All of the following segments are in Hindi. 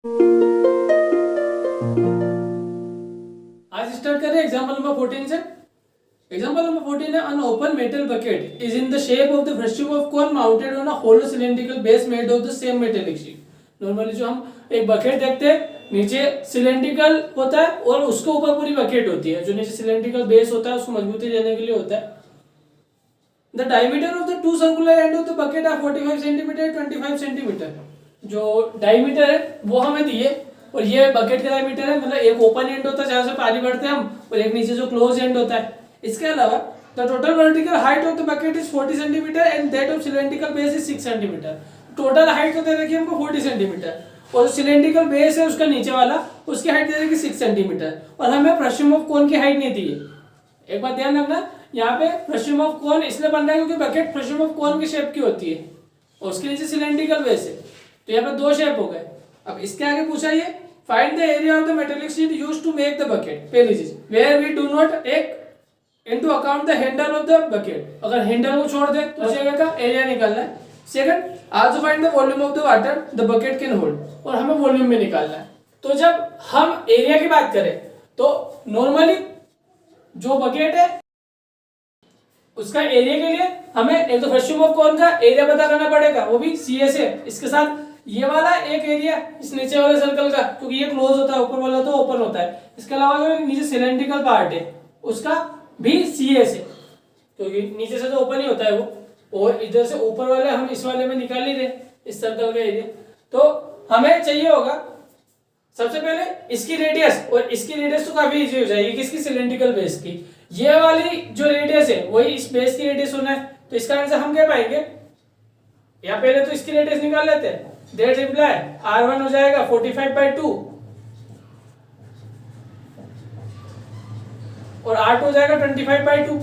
आज स्टार्ट करें एग्जांपल नंबर 14 से। एग्जांपल नंबर 14 है an open metal bucket is in the shape of the brush tube of cone mounted on a hollow cylindrical base made of the same metallic sheet। Normally जो हम एक बकेट देखते हैं नीचे सिलेंड्रिकल होता है और उसके ऊपर पूरी बकेट होती है। जो नीचे सिलेंड्रिकल बेस होता है उसको मजबूती देने के लिए होता है। The diameter of the two circular end of the bucket are 45 centimetre 25 centimetre. जो डायमीटर है वो हमें दिए और ये बकेट का डायमीटर है, मतलब एक ओपन एंड होता है जहाँ से पानी भरते हैं हम और एक नीचे जो क्लोज एंड होता है। इसके अलावा the total vertical height of the bucket is 40 centimetre and that of cylindrical base is 6 centimetre. Total height तो दे रखी है हमको 40 सेंटीमीटर और सिलेंड्रिकल बेस है उसका नीचे वाला, उसकी हाइट दे रखी 6 सेंटीमीटर और हमें फ्रस्ट्रम ऑफ कोन की हाइट नहीं दी है। एक बात ध्यान रखना, यहाँ पे फ्रस्ट्रम ऑफ कोन इसलिए बन रहा है क्योंकि बकेट फ्रस्ट्रम ऑफ कोन की शेप की होती है और उसके नीचे सिलेंड्रिकल बेस है, तो यहाँ पे दो शेप हो गए। अब इसके आगे पूछा ये find the area of the metallic sheet used to make the bucket. पहली चीज where we do not take into account the handle of the bucket. अगर हैंडल को छोड़ दे तो जगह का एरिया निकालना है। Second also find the volume of the water the bucket can hold, और हमें वॉल्यूम भी निकालना है। तो जब हम एरिया की बात करें तो नॉर्मली जो बकेट है उसका एरिया के लिए हमें एक तो फ्रस्ट्रम ऑफ कोन का एरिया पता करना पड़ेगा, वो भी सी एस है। इसके साथ ये वाला एक एरिया इस नीचे वाले सर्कल का, क्योंकि ये क्लोज होता है, ऊपर वाला तो ओपन होता है। इसके अलावा जो नीचे सिलेंड्रिकल पार्ट है उसका भी सी एस है, क्योंकि नीचे से तो ओपन ही होता है वो, और इधर से ऊपर वाले हम इस वाले में निकाल ही रहे इस सर्कल का एरिया। तो हमें चाहिए होगा सबसे पहले इसकी रेडियस, और इसकी रेडियस तो काफी इजी हो जाएगी। किसकी? सिलेंड्रिकल बेस की। ये वाली जो रेडियस है वही इस बेस की रेडियस होना है, तो इसका आंसर हम क्या पाएंगे? या पहले तो इसकी रेडियस निकाल लेते हैं। दैट इंप्लाई R1 हो जाएगा 45/2 और R2 हो जाएगा 25/2।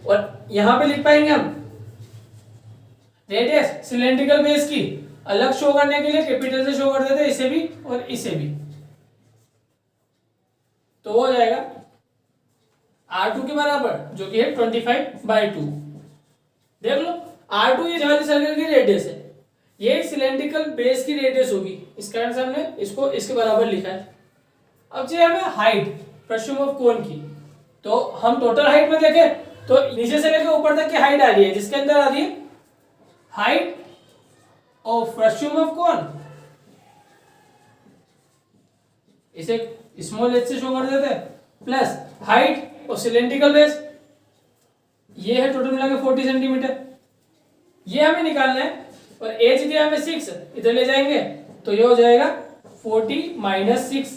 और यहां पे लिख पाएंगे हम रेडियस सिलेंड्रिकल बेस की अलग शो करने के लिए कैपिटल से शो कर देते हैं, इसे भी और इसे भी। तो हो जाएगा R2 के बराबर जो कि है 25/2। देख लो R2 ये वाली सर्कल की रेडियस है, ये सिलेंड्रिकल बेस की रेडियस होगी, इस कारण से हमने इसको इसके बराबर लिखा है। अब चाहिए हमें हाइट फ्रस्ट्रम ऑफ कोन की, तो हम टोटल हाइट में देखें तो नीचे से लेकर ऊपर तक की हाइट आ रही है, जिसके अंदर आ रही है height of frustum of cone, इसे स्मॉल h से शो कर देते हैं, plus height of cylindrical base, ये है टोटल मिला के 40 सेंटीमीटर, ये हमें निकालना है। और h दिया हमें 6, इधर ले जाएंगे तो ये हो जाएगा 40 - 6,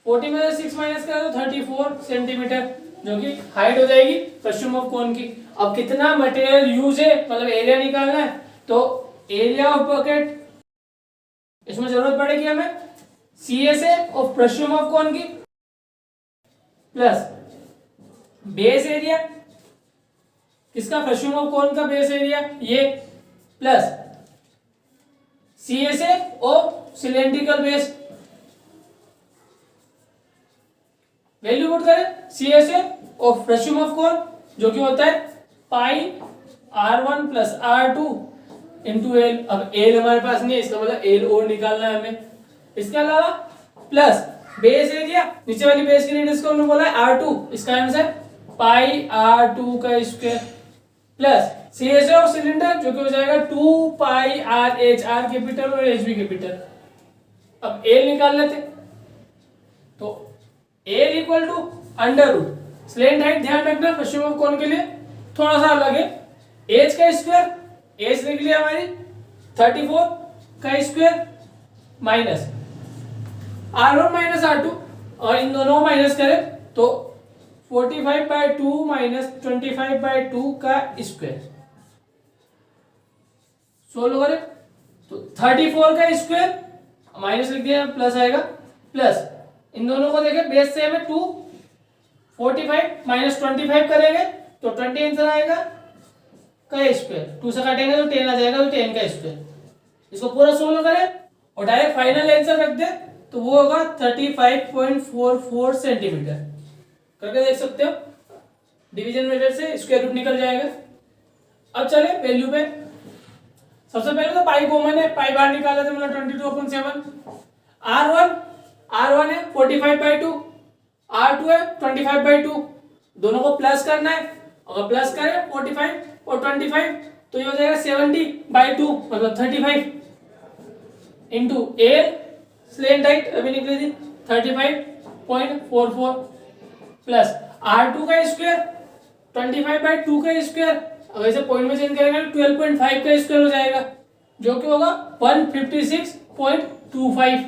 40 में 6 माइनस करें तो 34 सेंटीमीटर, जो कि हाइट हो जाएगी फ्रस्ट्रम ऑफ कोन की। अब कितना मटेरियल यूज है, मतलब एरिया निकालना है, तो एरिया ऑफ बकेट इसमें जरूरत पड़ेगी हमें CSA of frustum of cone की प्लस बेस एरिया, किसका? फ्रस्ट्रम ऑफ कोन का बेस एरिया ये, plus CSA of cylindrical base. Value put करें CSA of frustum of cone जो कि होता है पाई R1 + R2 × L। अब L हमारे पास नहीं है, इसका मतलब L और निकालना है हमें। इसके अलावा प्लस बेस एरिया, नीचे वाली बेस की रेडियस को हमने बोला है R2, इसका आंसर पाई R2 का square, plus CSA of cylinder जो कि हो जाएगा 2 पाई RH, R कैपिटल और H भी कैपिटल। अब L निकाल लेते, तो L = √। स्लैंट हाइट ध्यान रखना फ्रस्ट्रम ऑफ कोन के लिए थोड़ा सा अलग है। H का स्क्वायर, H निकली हमारी 34 का स्क्वायर माइनस R1 - R2, और इन दोनों को माइनस करें तो 45/2 - 25/2 का स्क्वायर। सोल्व करें तो 34 का स्क्वायर माइनस लिख दिया, प्लस आएगा, प्लस इन दोनों को देखें बेस से हमें 2, 45 - 25 करेंगे तो 20 आंसर आएगा का स्क्वायर। 2 से काटेंगे तो 10 आ जाएगा, तो 10 का स्क्वायर। इसको पूरा सोल्व करें और डायरेक्ट फाइनल आंसर रख दे तो वो होगा 35.44 सेंटीमीटर। करके देख सकते हो, डिवीजन मेथड से स्क्वायर रूट निकल जाएगा। अब चले वैल्यू पे। सबसे पहले तो पाई कॉमन है, पाई बाहर निकाला तो मतलब 22/7। R1 है 45/2, R2 है 25/2, दोनों को प्लस करना है। अगर प्लस करें 45 और 25 तो ये हो जाएगा 70/2 मतलब 35 इंटू एयर स्लेंट हाइट अभी निकली थी 35.44 प्लस R2 का स्क्वायर 25/2 का स्क्वायर, अगर इसे पॉइंट में चेंज करेंगे तो 12.5 का स्क्वायर हो जाएगा जो कि होगा 156.25।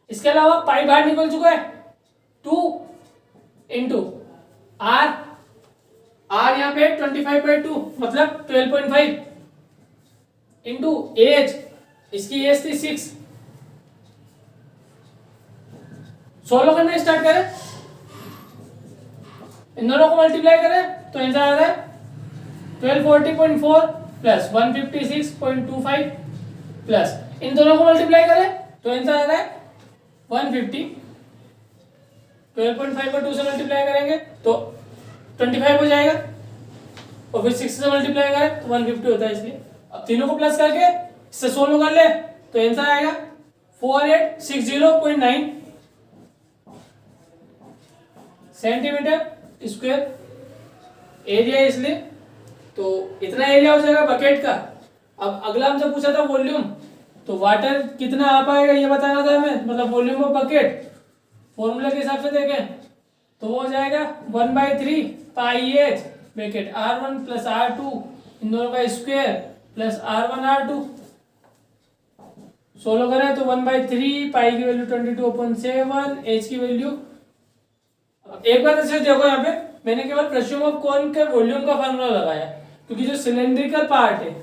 इसके अलावा पाई बाहर निकल चुका है 2 इंटू आर यहाँ पे 25/2 मतलब 12.5 इंटू एज, इसकी एज थी 6। सोल्व करना स्टार्ट करें, इन दोनों को मल्टीप्लाई करें तो आंसर आ रहा है 1240.4 प्लस 156.25 प्लस इन दोनों को मल्टीप्लाई करें तो आंसर आ रहा है 150। 12.5 को 2 से मल्टीप्लाई करेंगे तो 25 हो जाएगा और फिर 6 से मल्टीप्लाई करें तो 150 होता है, इसलिए अब तीनों को प्लस करके इससे सोल्व कर ले तो आंसर आएगा 4860.9 सेंटीमीटर स्क्वायर एरिया, इसलिए तो इतना एरिया हो जाएगा बकेट का। अब अगला हमसे पूछा था वॉल्यूम, तो वाटर कितना आ पाएगा ये बताना था हमें, मतलब वॉल्यूम ऑफ बकेट फॉर्मूला के हिसाब से देखें तो वो हो जाएगा 1/3 pi h bracket R1 plus R2 इन दोनों का square plus R1 R2। Solve करें तो 1/3 पाई की वैल्यू 22/7, एच की वैल्यू एक बार ऐसे देखो, यहाँ पे मैंने केवल प्रेशर ऑफ कॉन के वॉल्यूम का फार्मूला लगाया क्योंकि जो सिलेंड्रिकल पार्ट है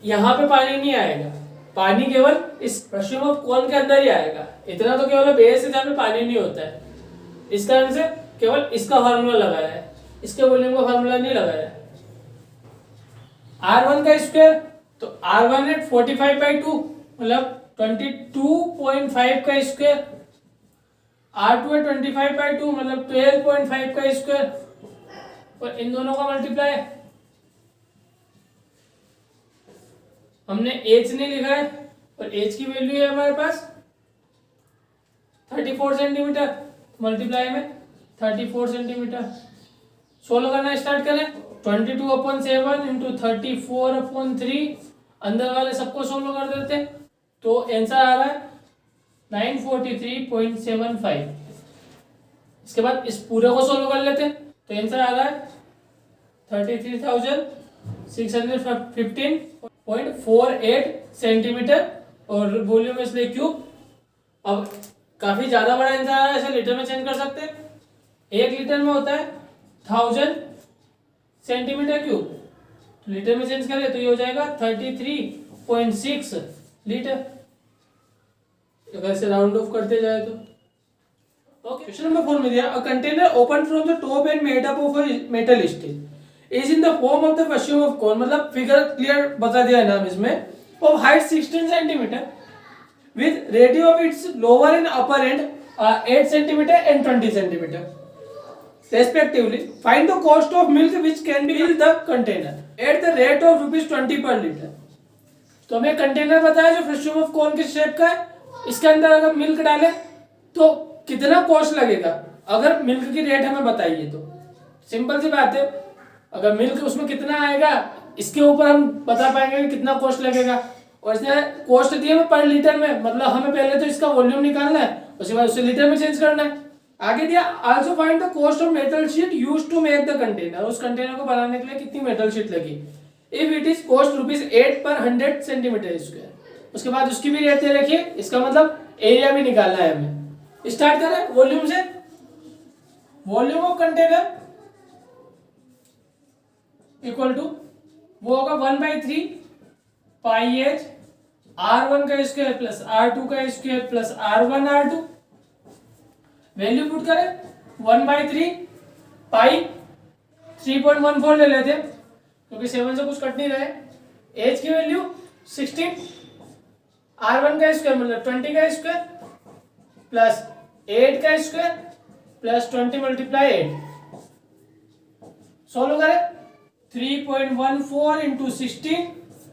यहाँ पे पानी नहीं आएगा, पानी केवल इस प्रेशर ऑफ कॉन के अंदर ही आएगा। इतना तो केवल बेस है जहाँ पे पानी नहीं होता है, इस कारण से केवल इसका फार्मूला लगाया है, इसके वॉल्यूम का फार्मूला नहीं लगाया है। R1 का स्क्वायर तो R1 है 45/2 मतलब 22.5 का स्क्वायर, R2 है 25/2 मतलब 12.5 का स्क्वायर और इन दोनों का मल्टीप्लाई हमने एच नहीं लिखा है और एच की वैल्यू है हमारे पास 34 सेंटीमीटर, मल्टीप्लाई में 34 सेंटीमीटर। सोल्व करना स्टार्ट करें 22/7 इंटू 34/3 अंदर वाले सबको सोल्व कर देते तो आंसर आ रहा है 943.75। इसके बाद इस पूरे को सोल्व कर लेते तो आंसर आ रहा है 33,615.48 सेंटीमीटर और वॉल्यूम इसलिए क्यूब। अब काफी ज्यादा बड़ा आंसर आ रहा है, इसे लीटर में चेंज कर सकते हैं। 1 लीटर में होता है 1000 सेंटीमीटर क्यूब, तो लीटर में चेंज करें तो ये हो जाएगा 33.6 लीटर अगर से राउंड ऑफ करते जाए तो। ओके, क्वेश्चन नंबर 4 में दिया a container open from the top and made up of a metal steel is in the form of the volume of cone, मतलब फिगर क्लियर बता दिया है नाम इसमें, of height 16 centimetre with radius of its lower and upper end 8 centimetre and 20 centimetre respectively. Find the cost of milk which can be fill the container at the rate of ₹20 per liter. तो हमें कंटेनर बताया जो फ्रेशम ऑफ कॉर्न के शेप का है, इसके अंदर अगर मिल्क डालें तो कितना कॉस्ट लगेगा, अगर मिल्क की रेट हमें बताइए तो सिंपल सी बात है, अगर मिल्क उसमें कितना आएगा इसके ऊपर हम बता पाएंगे कि कितना कॉस्ट लगेगा। और इसने कॉस्ट दी है पर लीटर में, मतलब हमें पहले तो इसका वॉल्यूम निकालना है उसके बाद उसे लीटर में चेंज करना है। आगे दिया also find the cost of metal sheet used to make the container, उस कंटेनर को बनाने के लिए कितनी मेटल शीट लगी। If it is cost ₹8 per 100 centimetre square, उसके बाद उसकी भी रेट दे रखिए, इसका मतलब एरिया भी निकालना है हमें। स्टार्ट करें वॉल्यूम से, volume of container equal to वो होगा 1/3 पाई एच R1 का स्क्वायर प्लस R2 का square plus R1 R2। Value put करें 1/3 पाई 3.14 ले लेते हैं क्योंकि 7 से कुछ कट नहीं रहे। एच की वैल्यू 16, R1 का स्क्वायर मतलब 20 का स्क्वायर प्लस 8 का स्क्वायर प्लस 20 मल्टीप्लाई 8। सोल्व करें 3.14 इंटू 16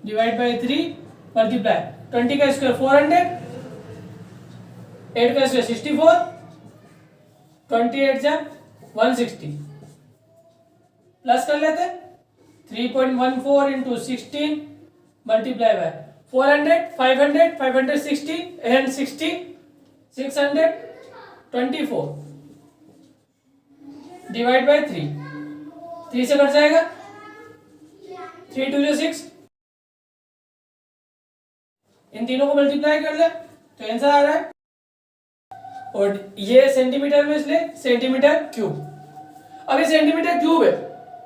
डिवाइड बाई 3 मल्टीप्लाई 20 का स्क्वायर 400, 8 का स्क्वायर 64, 28 जा 160 प्लस कर लेते 3.14 into 16 multiply by 400, 500, 560 and 60, 624 divide by 3, 3 से कट जाएगा 3 2 6, इन तीनों को मल्टीप्लाई कर ले तो आंसर आ रहा है, और ये सेंटीमीटर में इसलिए सेंटीमीटर क्यूब। अब ये सेंटीमीटर क्यूब है,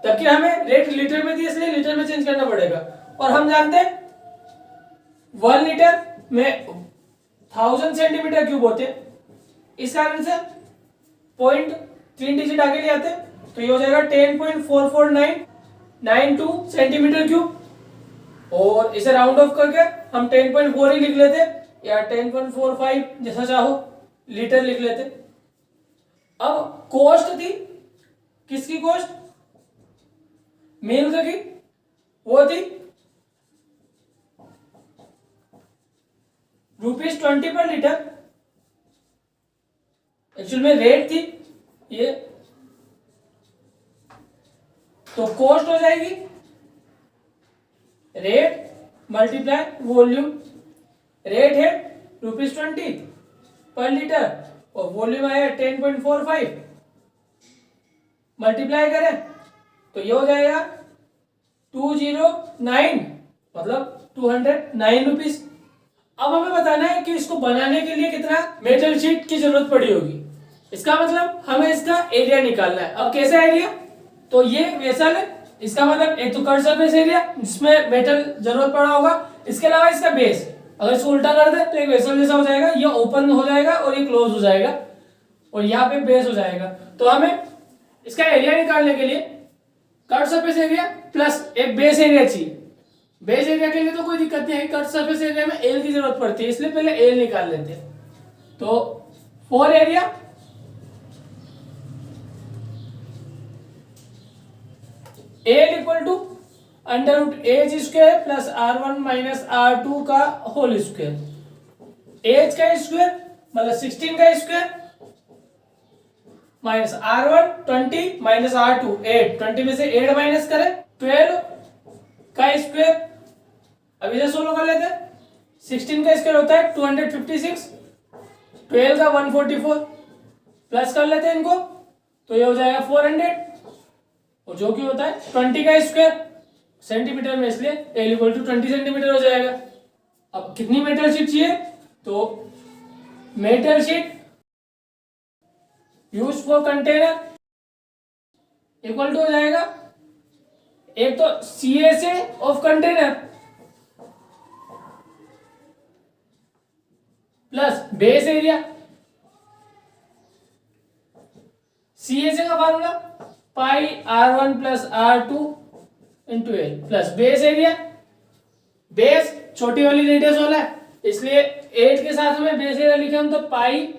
तबकि हमें रेट लीटर में थी इसलिए लीटर में चेंज करना पड़ेगा, और हम जानते हैं 1 लीटर में 1000 सेंटीमीटर क्यूब होते हैं, इस कारण से 0.3 डिजिट आगे ले आते हैं, तो ये हो जाएगा 10.44992 सेंटीमीटर क्यूब, और इसे राउंड ऑफ करके हम 10.4 ही लिख लेते या 10.45 जैसा चाहो लीटर लिख लेते। अब कॉस्ट थी, किसकी कॉस्ट? मिल्क की, वो थी ₹20 पर लीटर, एक्चुअल में रेट थी ये, तो कॉस्ट हो जाएगी रेट मल्टीप्लाई वॉल्यूम। रेट है ₹20 पर लीटर और वॉल्यूम आया 10.45, मल्टीप्लाई करें तो ये हो जाएगा 209, मतलब 209 रुपीज। अब हमें बताना है कि इसको बनाने के लिए कितना मेटल शीट की जरूरत पड़ी होगी, इसका मतलब हमें इसका एरिया निकालना है। अब कैसा एरिया? तो ये वेसल है, इसका मतलब एक तो कट सरफेस एरिया जिसमें मेटल जरूरत पड़ा होगा, इसके अलावा इसका बेस, अगर इसको उल्टा कर दे तो एक वेसल जैसा हो जाएगा, ये ओपन हो जाएगा और ये क्लोज हो जाएगा, और यहाँ पे बेस हो जाएगा। तो हमें इसका एरिया निकालने के लिए कट सरफेस एरिया प्लस एक बेस एरिया चाहिए। बेस एरिया के लिए तो कोई दिक्कत नहीं है, कट सरफेस एरिया में एल की जरूरत पड़ती है, इसलिए पहले एल निकाल लेते हैं। तो 4 area L equal to under root H square plus R1 minus R2 का होल स्क्वायर। एच का स्क्वायर मतलब 16 का square minus R1 20 minus R2 8, 20 में से 8 माइनस करें 12 का स्क्वायर, अब इसे सोल्व कर लेते हैं। 16 का स्क्वायर होता है 256, 12 का 144, प्लस कर लेते हैं इनको तो ये हो जाएगा 400, और जो कि होता है 20 का स्क्वायर सेंटीमीटर में, इसलिए एल इक्वल टू 20 सेंटीमीटर हो जाएगा। अब कितनी मेटल शीट चाहिए? तो metal sheet use for container equal to हो जाएगा, एक तो CSA of container plus base area. CSA का formula pi R1 plus R2 into L plus base area. Base छोटी वाली रेडियस वाला है, इसलिए 8 के साथ में बेस एरिया लिखे हम तो पाई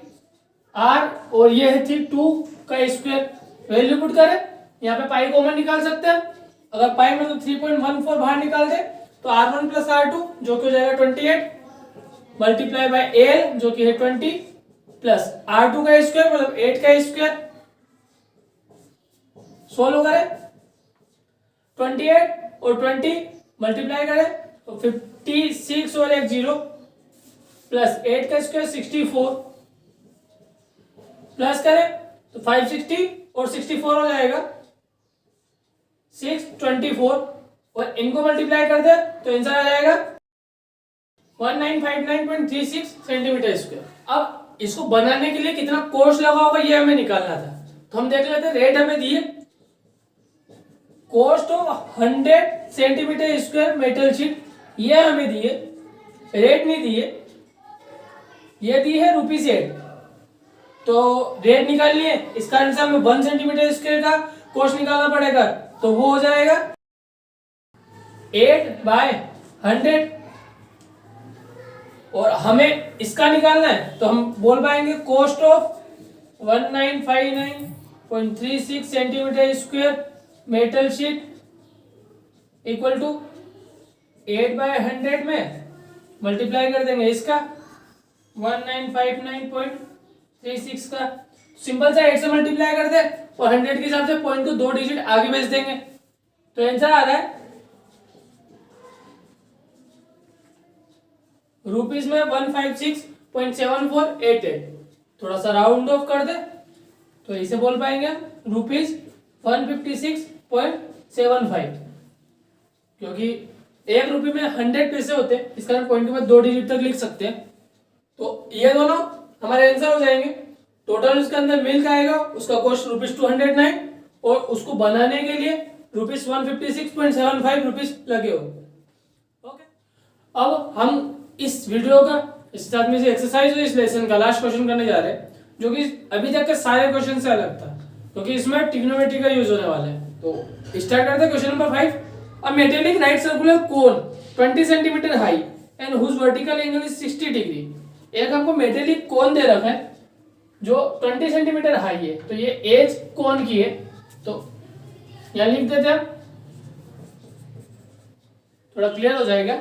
R, और ये थी 2 का स्क्वायर। वैल्यू पुट करें, यहाँ पे पाई कॉमन निकाल सकते हैं, अगर पाई मतलब 3.14 बाहर निकाल दे तो R1 प्लस R2 जो कि हो जाएगा 28 मल्टीप्लाई बाय एल जो कि है 20 प्लस R2 का स्क्वायर मतलब 8 का स्क्वायर। सोल्व करें 28 और 20 मल्टीप्लाई करें तो 56 और एक 0 प्लस 8 का स्क्वायर 64, प्लस करें तो 560 और 64 हो जाएगा 624, और इनको मल्टीप्लाई कर दे तो आंसर आ जाएगा 1959.36 सेंटीमीटर स्क्वायर। अब इसको बनाने के लिए कितना कॉस्ट लगा होगा ये हमें निकालना था, तो हम देख लेते हैं। रेट हमें दिए, cost of 100 centimetre square metal sheet ये हमें दिए, रेट नहीं दिए, ये दी है ₹8। तो रेट निकालनी है, इस कारण से हमें 1 सेंटीमीटर स्क्वायर का कॉस्ट निकालना पड़ेगा, तो वो हो जाएगा 8/100, और हमें इसका निकालना है तो हम बोल पाएंगे cost of 1959.36 centimetre square metal sheet equal to 8/100 में मल्टीप्लाई कर देंगे इसका 1959.36 का, सिंपल सा 8 से मल्टीप्लाई कर दे और 100 के हिसाब से पॉइंट को 2 डिजिट आगे भेज देंगे, तो आंसर आ रहा है रुपीज में 156.7488। थोड़ा सा राउंड ऑफ कर दे तो इसे बोल पाएंगे रुपीज 156.75, क्योंकि 1 रुपये में 100 पैसे होते हैं, इस कारण पॉइंट के बाद 2 डिजिट तक लिख सकते हैं। तो ये दोनों हमारे आंसर हो जाएंगे। टोटल उसके अंदर मिल्क आएगा, उसका कॉस्ट ₹209 और उसको बनाने के लिए ₹156.75 रुपीज लगे हो। ओके, अब हम इस वीडियो का इस साथ में से एक्सरसाइज और इस लेसन का लास्ट क्वेश्चन करने जा रहे हैं, जो कि अभी तक के सारे क्वेश्चन से अलग था, क्योंकि इसमें ट्रिग्नोमेट्री का यूज होने वाला है। तो स्टार्ट करते हैं question number 5। A metallic right circular cone 20 centimetre high and whose vertical angle is 60 degree. एक हमको मेटेलिक कोन दे रखा है जो 20 सेंटीमीटर हाई है, तो ये एज कोन की है, तो यहां लिख देते हैं, थोड़ा क्लियर हो जाएगा।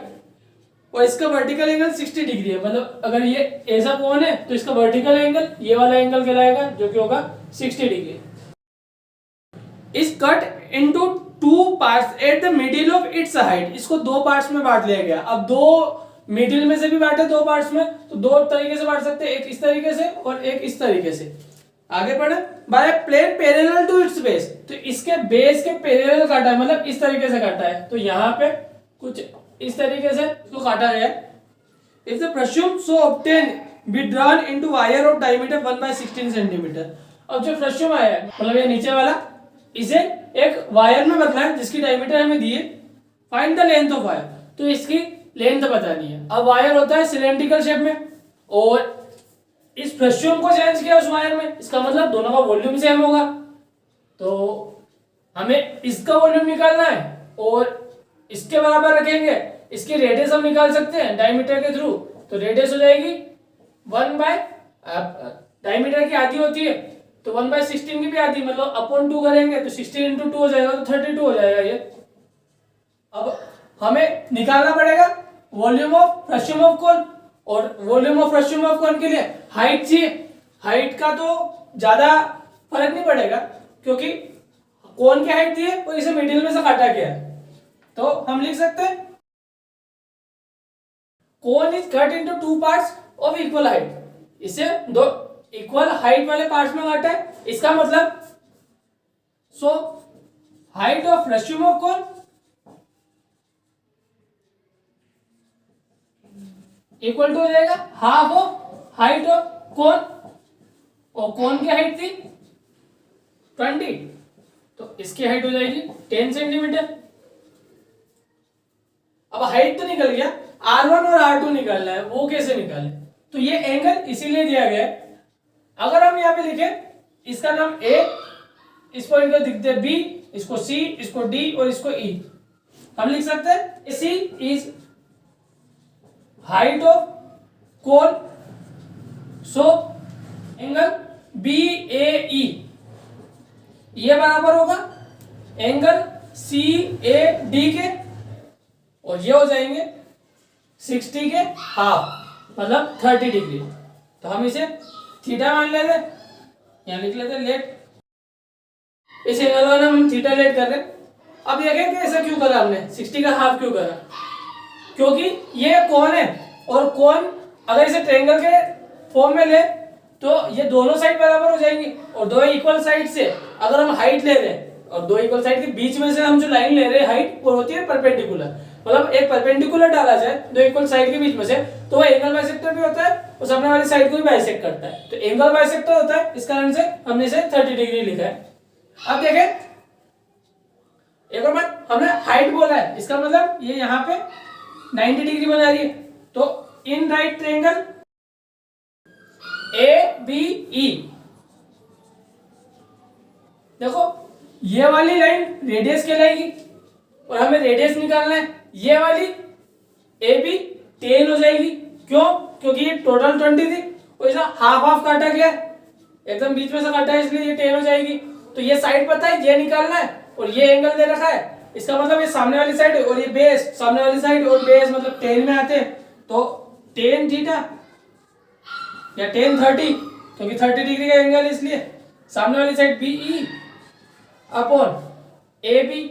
और इसका वर्टिकल एंगल 60 डिग्री है, मतलब अगर ये ऐसा कोन है तो इसका वर्टिकल एंगल ये वाला एंगल कहलाएगा, जो कि होगा 60 degree. Is cut into 2 parts at the middle of its height. इसको 2 पार्ट्स में बांट लिया गया। अब 2 मिडिल में से भी बांटे 2 पार्ट्स में, तो 2 तरीके से बांट सकते हैं, एक इस तरीके से और एक इस तरीके से। आगे बढ़े, by plane parallel to its base, तो इसके बेस के पैरेलल काटा है, मतलब इस तरीके से काटा है, तो यहाँ पे कुछ इस तरीके से इसको काटा गया है। If the frustum so obtain be drawn into wire of diameter 1/16 centimetre. अब जो प्रश्यूम आया है, मतलब ये नीचे वाला, इसे एक वायर में बदला है जिसकी डायमीटर हमें दी है। Find the length of wire, तो इसकी लेंथ बतानी है। अब वायर होता है सिलेंड्रिकल शेप में और इस प्रश्यूम को चेंज किया उस वायर में, इसका मतलब दोनों का वॉल्यूम सेम होगा, तो हमें इसका वॉल्यूम निकालना है और इसके बराबर रखेंगे। इसकी रेडियस हम निकाल सकते हैं डायमीटर के थ्रू, तो रेडियस हो जाएगी 1 डायमीटर की आधी होती है, तो 1/16 की भी आधी, मतलब अपॉन 2 करेंगे तो 16 इंटू 2 हो जाएगा, तो 32 हो जाएगा ये। अब हमें निकालना पड़ेगा volume of frustum of cone, और वॉल्यूम ऑफ प्रश्यूम ऑफ कोन के लिए हाइट चाहिए। हाइट का तो ज्यादा फर्क नहीं पड़ेगा, क्योंकि कोन की हाइट दी है और इसे मिडिल में से काटा गया है, तो हम लिख सकते हैं cone is cut into 2 parts of equal height. इसे 2 इक्वल हाइट वाले पार्ट्स में काटा है, इसका मतलब so height of frustum of cone equal to हो जाएगा half of height of cone, और कोन की हाइट थी 20, तो इसकी हाइट हो जाएगी 10 सेंटीमीटर। अब हाइट तो निकल गया, R1 और R2 निकालना है, वो कैसे निकाले, तो ये एंगल इसीलिए दिया गया है। अगर हम यहाँ पे लिखें, इसका नाम A, इस पॉइंट को दिखते हैं B, इसको C, इसको D और इसको E, हम लिख सकते हैं AC is height of cone, so angle BAE ये बराबर होगा एंगल CAD के, और ये हो जाएंगे 60 के हाफ, मतलब 30 डिग्री। तो हम इसे थीटा मान लेते, यहाँ लिख लेते लेट, इस एंगल का नाम हम थीटा लेट कर रहे हैं। अब देखें कि ऐसा क्यों करा हमने, 60 का हाफ क्यों करा, क्योंकि ये कोन है, और कोन अगर इसे ट्रायंगल के फॉर्म में ले तो ये दोनों साइड बराबर हो जाएंगी, और 2 इक्वल साइड से अगर हम हाइट ले रहे हैं और 2 इक्वल साइड के बीच में से हम जो लाइन ले रहे हैं हाइट, वो होती है परपेंडिकुलर, मतलब एक परपेंडिकुलर डाला जाए 2 इक्वल साइड के बीच में से, तो वो एंगल बाइसेक्टर भी होता है और सामने वाली साइड को भी बाइसेक्ट करता है, तो एंगल बाइसेक्टर होता है, इस कारण से हमने इसे 30 डिग्री लिखा है। अब देखें एक और बात, हमने हाइट बोला है, इसका मतलब ये यहाँ पे 90 डिग्री बना रही है, तो इन राइट ट्रायंगल ABE, देखो ये वाली लाइन रेडियस कहलाएगी और हमें रेडियस निकालना है, ये वाली AB 10 हो जाएगी, क्यों, क्योंकि ये टोटल 20 थी और इसे हाफ हाफ काटा गया, बीच में से काटा है, इसलिए ये 10 हो जाएगी। तो ये साइड पता है, ये निकालना है और ये एंगल दे रखा है, इसका मतलब ये सामने वाली साइड और ये बेस, सामने वाली साइड और बेस मतलब टेन में आते हैं, तो टेन थीटा या टेन 30, क्योंकि 30 डिग्री का एंगल है इसलिए सामने वाली side B E upon A B.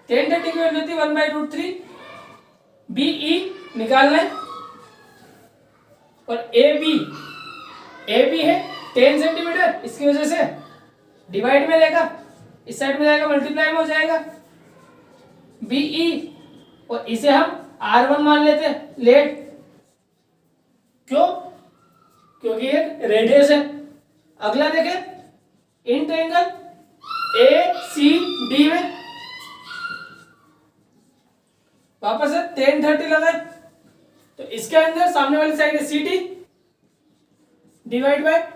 Tan 30 की वैल्यू थी 1/√3, बी ई निकालना है और ए बी है 10 सेंटीमीटर, इसकी वजह से डिवाइड में रहेगा, इस साइड में जाएगा मल्टीप्लाई में हो जाएगा बीई, और इसे हम R1 मान लेते हैं लेट, क्यों? क्योंकि एक रेडियस है। अगला देखें इन ट्रायंगल ACD में वापस से 10 30 लगाए, तो इसके अंदर सामने वाली साइड है CD डिवाइड बाय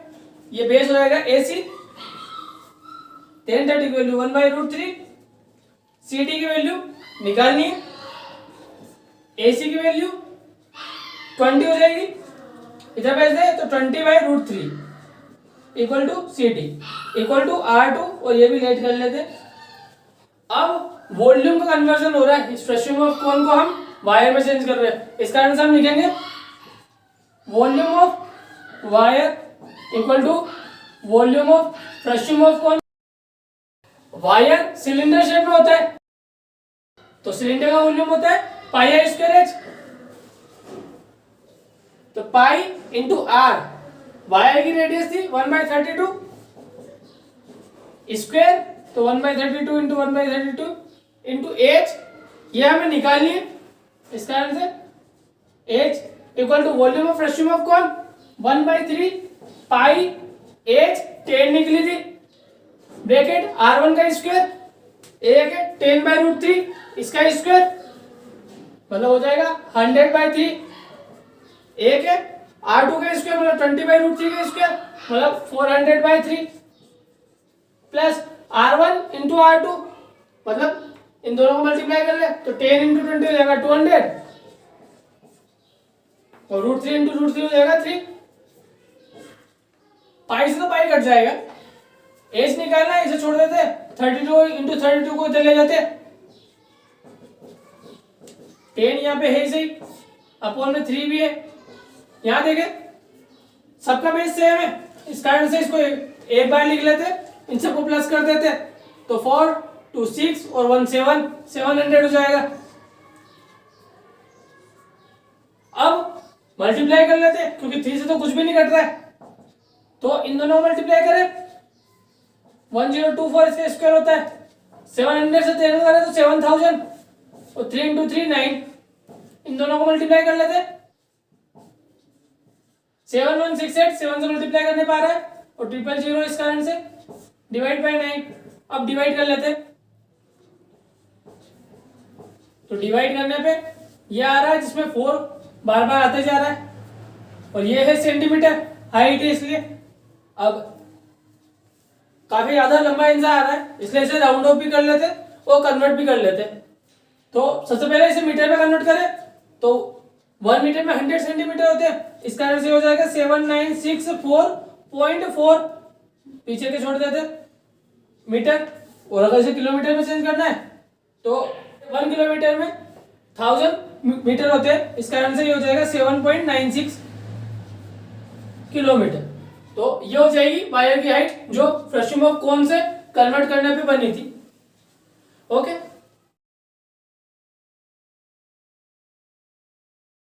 ये बेस हो जाएगा AC, 10 30 की वैल्यू 1/√3, CD की वैल्यू निकालनी है, AC की वैल्यू 20 हो जाएगी, इधर भेज दे तो 20/√3 equal to CD equal to R2, और ये भी लेट कर लेते। अब वॉल्यूम का कन्वर्जन हो रहा है, इस फ्रेशम ऑफ कोन को हम वायर में चेंज कर रहे हैं, इस कारण से हम लिखेंगे volume of wire equal to volume of frustum of cone. Wire cylinder shape में होता है, तो सिलेंडर का वॉल्यूम होता है पाई आर स्क्वायर एच, तो पाई इंटू आर, वायर की रेडियस थी 1/32 स्क्वायर, तो 1/32 इंटू 1/32 इंटू एच, ये हमें निकालनी है, इस कारण से h equal to volume of frustum of cone 1/3 pi H 10 निकली थी, ब्रैकेट R1 का स्क्वायर एक है 10/√3 इसका स्क्वायर मतलब हो जाएगा 100/3, एक है R2 का स्क्वायर मतलब 20/√3 का स्क्वायर मतलब 400/3 प्लस R1 इंटू R2 मतलब इन दोनों को मल्टीप्लाई कर ले तो 10 इंटू 20 हो जाएगा 200 और √3 इंटू √3 हो जाएगा 3। पाई से तो पाई कट जाएगा, एच निकालना है, इसे छोड़ देते 32 इंटू 32 को इधर ले जाते, 10 यहाँ पे है सही, अपॉन में 3 भी है, यहाँ देखे सबका बेस सेम है, इस कारण से इसको एक बार लिख लेते, इन सबको प्लस कर देते, तो 4 2 6 और 1 7 700 हो जाएगा। अब मल्टीप्लाई कर लेते क्योंकि 3 से तो कुछ भी नहीं कट रहा है, तो इन दोनों को मल्टीप्लाई करें 1024 इसका स्क्वायर होता है, 700 से 10 करें तो 7000 और 3 इंटू 3 9, इन दोनों को मल्टीप्लाई कर लेते 7168, 7 से मल्टीप्लाई करने पा रहा है और 000 इस कारण से डिवाइड बाय 9। अब डिवाइड कर लेते तो डिवाइड करने पे ये आ रहा है जिसमें 4 बार बार आते जा रहा है और ये है सेंटीमीटर हाइट है, इसलिए अब काफी ज्यादा लंबा इंचा आ रहा है इसलिए इसे राउंड ऑफ भी कर लेते और कन्वर्ट भी कर लेते। तो सबसे पहले इसे मीटर में कन्वर्ट करें तो 1 मीटर में 100 सेंटीमीटर होते हैं, इस कारण से हो जाएगा 7964.4, पीछे के छोड़ देते मीटर, और अगर इसे किलोमीटर में चेंज करना है तो 1 किलोमीटर में 1000 मीटर होते हैं, इस कारण से ये हो जाएगा 7.96 किलोमीटर। तो ये हो जाएगी वायर की हाइट जो फ्रेशम ऑफ कोन से कन्वर्ट करने पे बनी थी। ओके।